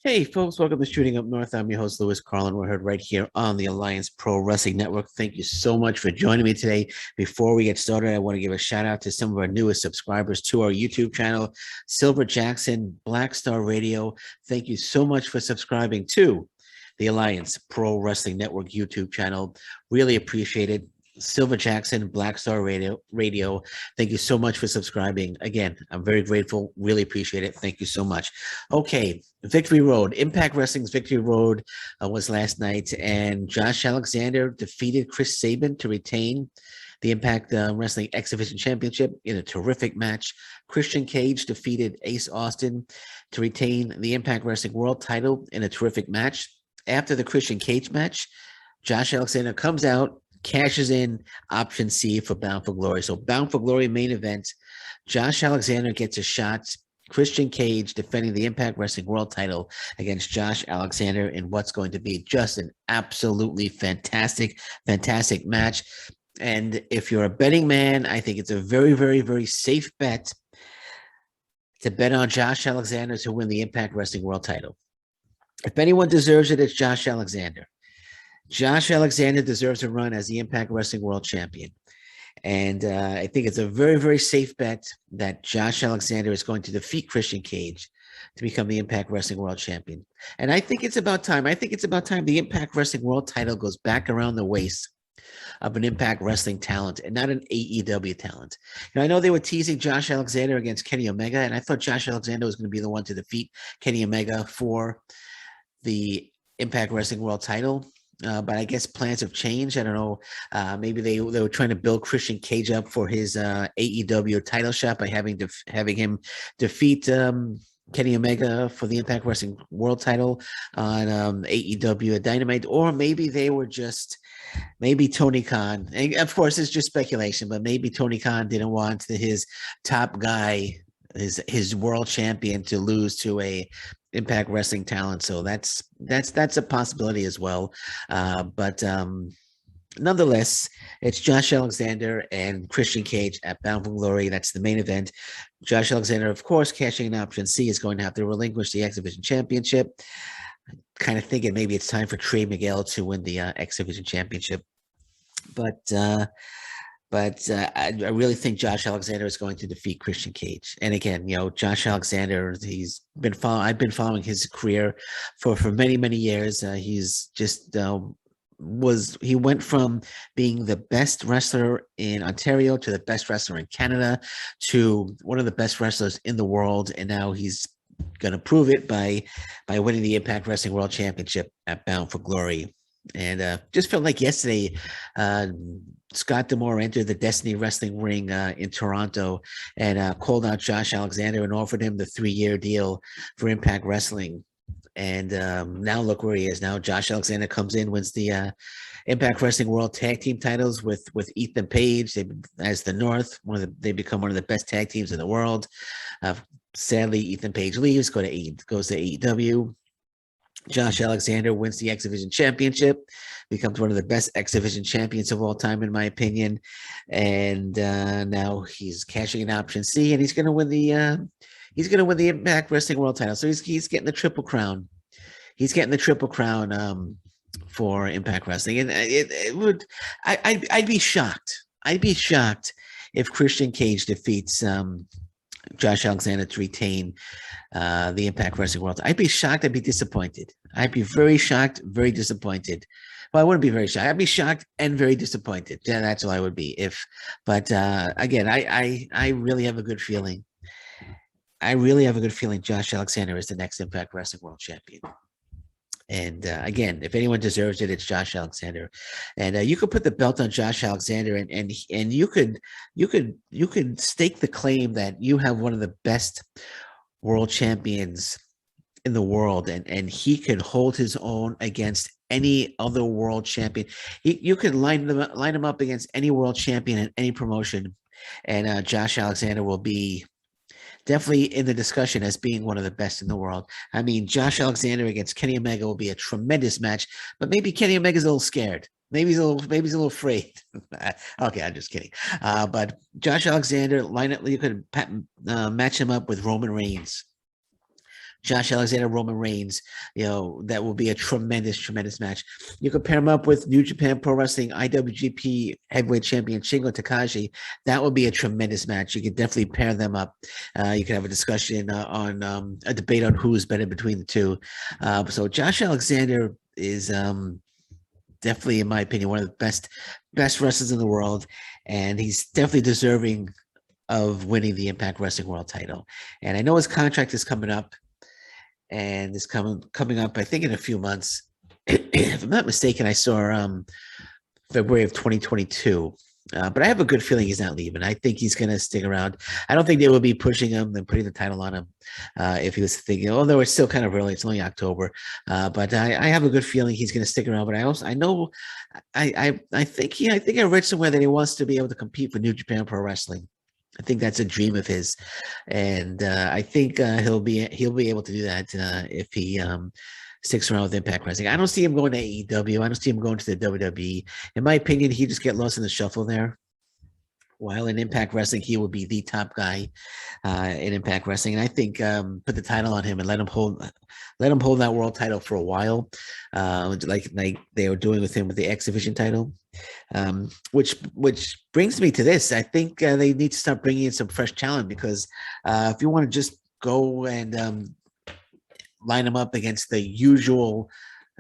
Hey, folks, welcome to Shooting Up North. I'm your host, Lewis Carlin. We're heard right here on the Alliance Pro Wrestling Network. Thank you so much for joining me today. Before we get started, I want to give a shout out to some of our newest subscribers to our YouTube channel, Silver Jackson, Black Star Radio. Thank you so much for subscribing to the Alliance Pro Wrestling Network YouTube channel. Really appreciate it. Silver Jackson, Black Star Radio. Thank you so much for subscribing. Again, I'm very grateful. Really appreciate it. Thank you so much. Okay, Victory Road. Impact Wrestling's Victory Road was last night, and Josh Alexander defeated Chris Sabin to retain the Impact Wrestling X Division Championship in a terrific match. Christian Cage defeated Ace Austin to retain the Impact Wrestling World title in a terrific match. After the Christian Cage match, Josh Alexander comes out, cashes in option C for Bound for Glory. So Bound for Glory main event, Josh Alexander gets a shot. Christian Cage defending the Impact Wrestling World title against Josh Alexander in what's going to be just an absolutely fantastic match. And if you're a betting man, I think it's a very, very, very safe bet to bet on Josh Alexander to win the Impact Wrestling World title. If anyone deserves it, it's Josh Alexander. Josh Alexander deserves a run as the Impact Wrestling World Champion. And I think it's a very, very safe bet that Josh Alexander is going to defeat Christian Cage to become the Impact Wrestling World Champion. And I think it's about time. I think it's about time the Impact Wrestling World title goes back around the waist of an Impact Wrestling talent and not an AEW talent. I know they were teasing Josh Alexander against Kenny Omega, and I thought Josh Alexander was going to be the one to defeat Kenny Omega for the Impact Wrestling World title. But I guess plans have changed. I don't know. Maybe they were trying to build Christian Cage up for his AEW title shot by having him defeat Kenny Omega for the Impact Wrestling World title on AEW at Dynamite. Or maybe they were maybe Tony Khan. And of course, it's just speculation, but maybe Tony Khan didn't want his top guy, his world champion, to lose to a Impact Wrestling talent. So that's a possibility as well. But nonetheless, it's Josh Alexander and Christian Cage at Bound for Glory. That's the main event. Josh Alexander, of course, cashing in option C, is going to have to relinquish the X Division Championship. Kind of thinking maybe it's time for Trey Miguel to win the X Division Championship. But I really think Josh Alexander is going to defeat Christian Cage. And again, Josh Alexander, I've been following his career for many, many years. He's just he went from being the best wrestler in Ontario to the best wrestler in Canada to one of the best wrestlers in the world. And now he's going to prove it by winning the Impact Wrestling World Championship at Bound for Glory. And just felt like yesterday, Scott D'Amore entered the Destiny Wrestling ring in Toronto and called out Josh Alexander and offered him the 3-year deal for Impact Wrestling. And now look where he is. Now Josh Alexander comes in, wins the Impact Wrestling World Tag Team titles with Ethan Page as the North. They become one of the best tag teams in the world. Sadly, Ethan Page leaves, goes to AEW. Josh Alexander wins the X Division Championship, becomes one of the best X Division champions of all time, in my opinion. And now he's cashing in option C, and he's going to win the Impact Wrestling World title. So he's getting the triple crown. He's getting the triple crown for Impact Wrestling, and I'd be shocked. I'd be shocked if Christian Cage defeats Josh Alexander to retain the Impact Wrestling World. I'd be shocked. I'd be disappointed. I'd be very shocked, very disappointed. Well, I wouldn't be very shocked. I'd be shocked and very disappointed. Yeah, that's all I would be. But again, I really have a good feeling. I really have a good feeling Josh Alexander is the next Impact Wrestling World Champion. And again, if anyone deserves it, it's Josh Alexander. And you could put the belt on Josh Alexander, and you could stake the claim that you have one of the best world champions in the world, and he could hold his own against any other world champion. You could line him up against any world champion in any promotion, and Josh Alexander will be definitely in the discussion as being one of the best in the world. I mean, Josh Alexander against Kenny Omega will be a tremendous match, but maybe Kenny Omega's a little scared. Maybe he's a little afraid. Okay, I'm just kidding. But Josh Alexander, you could match him up with Roman Reigns Josh Alexander, Roman Reigns, that will be a tremendous, tremendous match. You can pair him up with New Japan Pro Wrestling IWGP Heavyweight Champion Shingo Takagi. That would be a tremendous match. You could definitely pair them up. You could have a discussion on a debate on who is better between the two. So Josh Alexander is definitely, in my opinion, one of the best wrestlers in the world, and he's definitely deserving of winning the Impact Wrestling World title. And I know his contract is coming up, and it's coming up, I think, in a few months. If I'm not mistaken, I saw February of 2022. But I have a good feeling he's not leaving. I think he's going to stick around. I don't think they will be pushing him and putting the title on him if he was thinking, although it's still kind of early. It's only October. But I have a good feeling he's going to stick around. But I think I read somewhere that he wants to be able to compete for New Japan Pro Wrestling. I think that's a dream of his, and I think he'll be able to do that if he sticks around with Impact Wrestling. I don't see him going to AEW. I don't see him going to the WWE. In my opinion, he just get lost in the shuffle there. While in Impact Wrestling, he will be the top guy in Impact Wrestling, and I think put the title on him and let him hold that world title for a while, like they were doing with him with the X Division title. Which brings me to this. I think they need to start bringing in some fresh talent, because if you want to just go and line them up against the usual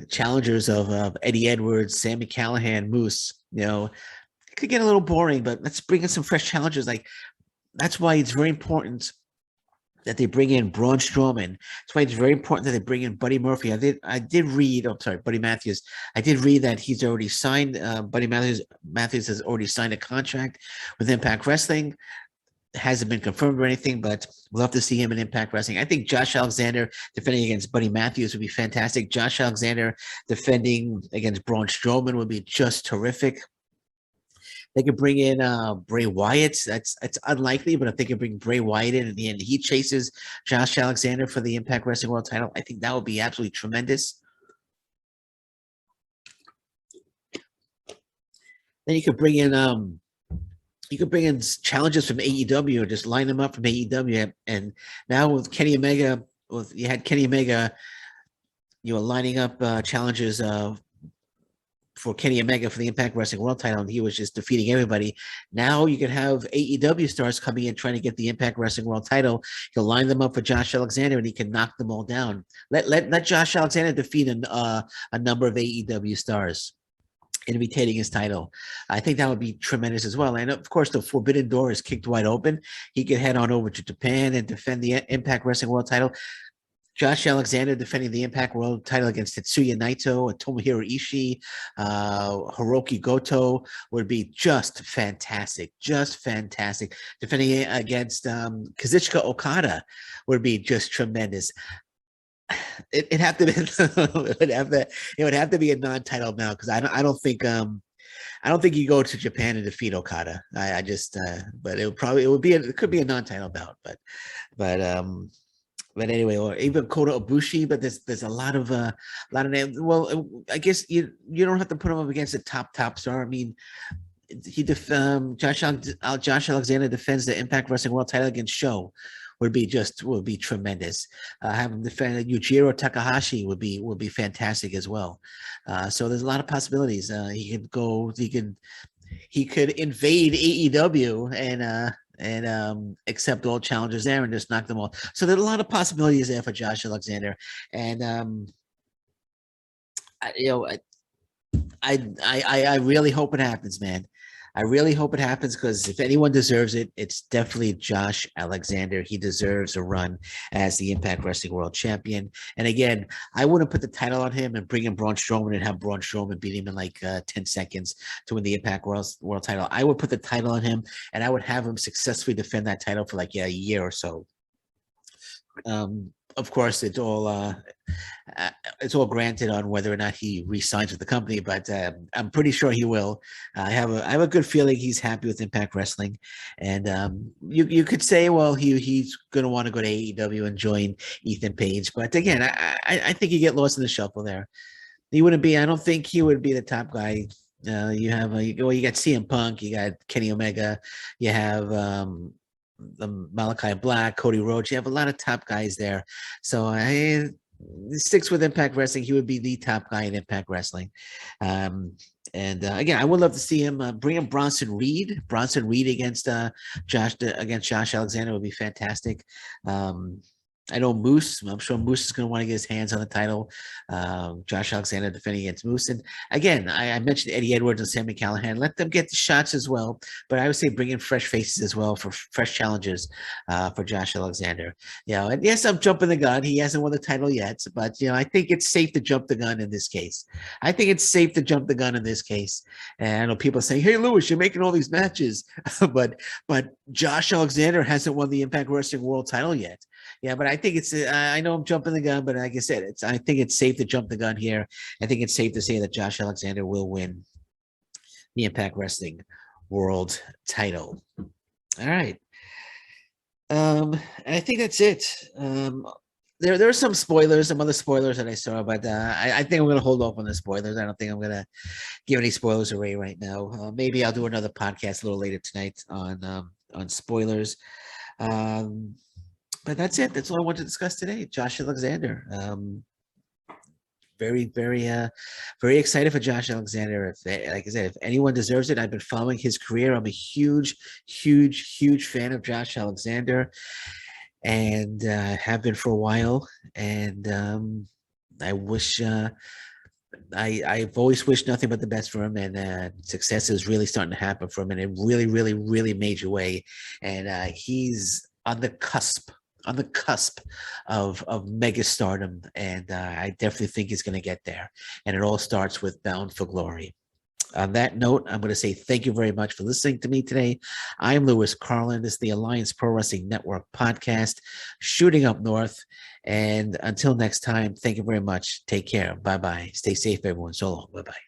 challengers of Eddie Edwards, Sami Callihan, Moose, it could get a little boring. But let's bring in some fresh challengers. Like, that's why it's very important that they bring in Braun Strowman. That's why it's very important that they bring in Buddy Murphy. I did read, Buddy Matthews. I did read that he's already signed, Buddy Matthews has already signed a contract with Impact Wrestling. It hasn't been confirmed or anything, but we'll have to see him in Impact Wrestling. I think Josh Alexander defending against Buddy Matthews would be fantastic. Josh Alexander defending against Braun Strowman would be just terrific. They could bring in Bray Wyatt. It's unlikely, but if they could bring Bray Wyatt in the end, he chases Josh Alexander for the Impact Wrestling World title, I think that would be absolutely tremendous. Then you could bring in challenges from AEW, or just line them up from AEW. And now with Kenny Omega, you had Kenny Omega, lining up challenges for Kenny Omega for the Impact Wrestling World title, and he was just defeating everybody. Now you can have AEW stars coming in trying to get the Impact Wrestling World title. He'll line them up for Josh Alexander, and he can knock them all down. Let Josh Alexander defeat a number of AEW stars and retaining his title. I think that would be tremendous as well. And of course, the forbidden door is kicked wide open. He could head on over to Japan and defend the Impact Wrestling World title. Josh Alexander defending the Impact World title against Tetsuya Naito, Tomohiro Ishii, Hiroki Goto would be just fantastic. Just fantastic. Defending against Kazuchika Okada would be just tremendous. It would have to be a non-title bout, because I don't think you go to Japan and defeat Okada. But it could be a non-title bout, but anyway, or even Kota Ibushi. But there's a lot of names. Well, I guess you don't have to put him up against a top star. I mean, Josh Alexander defends the Impact Wrestling World title against Sho. Would be tremendous. Have him defend Yujiro Takahashi would be fantastic as well. So there's a lot of possibilities. He could invade AEW and accept all challengers there and just knock them all. So there's a lot of possibilities there for Josh Alexander. And I really hope it happens, man. I really hope it happens, because if anyone deserves it, it's definitely Josh Alexander. He deserves a run as the Impact Wrestling World Champion. And again, I wouldn't put the title on him and bring in Braun Strowman and have Braun Strowman beat him in like 10 seconds to win the Impact World title. I would put the title on him, and I would have him successfully defend that title for like a year or so. Of course, it's all granted on whether or not he re-signs with the company, but I'm pretty sure he will. I have a good feeling he's happy with Impact Wrestling, and you could say, well, he's going to want to go to AEW and join Ethan Page, but again, I think you get lost in the shuffle there. He wouldn't be. I don't think he would be the top guy. You got CM Punk, you got Kenny Omega, you have Malachi Black, Cody Rhodes. You have a lot of top guys there. So sticks with Impact Wrestling. He would be the top guy in Impact Wrestling. And again, I would love to see him bring in Bronson Reed. Bronson Reed against Josh Alexander would be fantastic. I know Moose. I'm sure Moose is going to want to get his hands on the title. Josh Alexander defending against Moose. And again, I mentioned Eddie Edwards and Sami Callihan. Let them get the shots as well. But I would say bring in fresh faces as well for fresh challenges for Josh Alexander. And yes, I'm jumping the gun. He hasn't won the title yet. But, I think it's safe to jump the gun in this case. I think it's safe to jump the gun in this case. And I know people saying, hey, Lewis, you're making all these matches. but Josh Alexander hasn't won the Impact Wrestling World title yet. Yeah, but I think I know I'm jumping the gun, but like I said, I think it's safe to jump the gun here. I think it's safe to say that Josh Alexander will win the Impact Wrestling World title. All right. And I think that's it. There are some other spoilers that I saw, but I think I'm going to hold off on the spoilers. I don't think I'm going to give any spoilers away right now. Maybe I'll do another podcast a little later tonight on spoilers. But that's it. That's all I want to discuss today. Josh Alexander. Very, very, very excited for Josh Alexander. Like I said, if anyone deserves it, I've been following his career. I'm a huge, huge, huge fan of Josh Alexander, and have been for a while. And I wish. I've always wished nothing but the best for him, and success is really starting to happen for him in a really, really, really major way. And he's on the cusp of mega stardom, and I definitely think he's going to get there. And it all starts with Bound for Glory. On that note, I'm going to say thank you very much for listening to me today. I'm Lewis Carlin. This is the Alliance Pro Wrestling Network podcast, Shooting Up North. And until next time, thank you very much. Take care. Bye-bye. Stay safe, everyone. So long. Bye-bye.